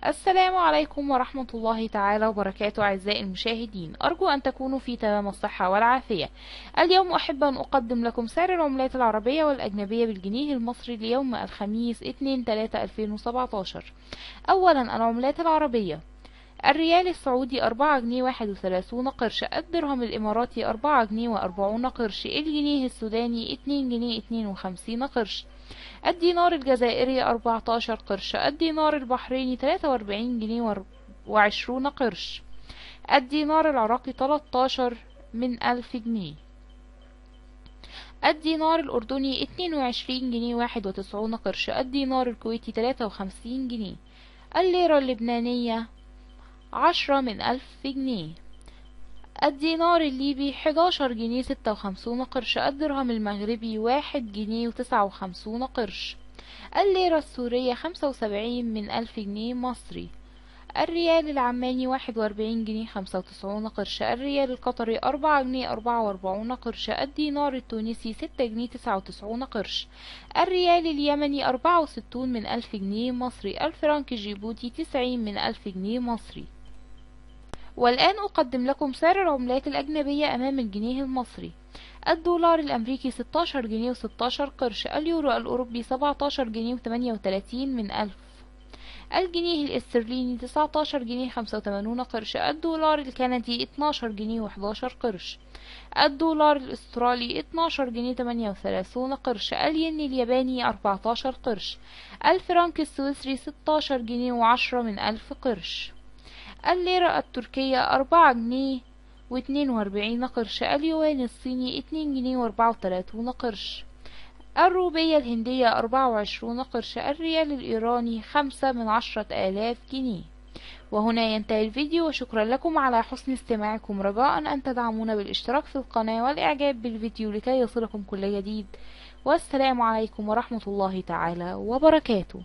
السلام عليكم ورحمة الله تعالى وبركاته. أعزائي المشاهدين، أرجو أن تكونوا في تمام الصحة والعافية. اليوم أحب أن أقدم لكم سعر العملات العربية والأجنبية بالجنيه المصري ليوم الخميس 2/3/2017. أولا العملات العربية: الريال السعودي 4 جنيه 31 قرش، الدرهم الإماراتي 4 جنيه و40 قرش، الجنيه السوداني 2 جنيه 52 قرش، الدينار الجزائري 14 قرش، الدينار البحريني 43 جنيه و20 قرش، الدينار العراقي 13 من 1000 جنيه، الدينار الأردني 22 جنيه 91 قرش، الدينار الكويتي 53 جنيه، الليرة اللبنانية 10 من 1000 جنيه، الدينار الليبي 11 جنيه 56 قرش، الدرهم المغربي 1 جنيه و59 قرش، الليرة السورية 75 من 1000 جنيه مصري، الريال العماني 41 جنيه 95 قرش، الريال القطري 4 جنيه 44 قرش، الدينار التونسي 6 جنيه 99 قرش، الريال اليمني 64 من 1000 جنيه مصري، الفرنك الجيبوتي 90 من 1000 جنيه مصري. والآن أقدم لكم سعر العملات الأجنبية أمام الجنيه المصري: الدولار الأمريكي 16 جنيه و16 قرش، اليورو الأوروبي 17 جنيه و38 من 1000، الجنيه الاسترليني 19 جنيه 85 قرش، الدولار الكندي 12 جنيه و11 قرش، الدولار الأسترالي 12 جنيه 38 قرش، الين الياباني 14 قرش، الفرنك السويسري 16 جنيه و10 من 1000 قرش، الليرة التركية 4 جنيه و42 قرش، اليوان الصيني 2 جنيه و34 قرش، الروبية الهندية 24 قرش، الريال الإيراني 5 من 10,000 جنيه. وهنا ينتهي الفيديو، وشكرا لكم على حسن استماعكم، رجاء أن تدعمونا بالاشتراك في القناة والإعجاب بالفيديو لكي يصلكم كل جديد. والسلام عليكم ورحمة الله تعالى وبركاته.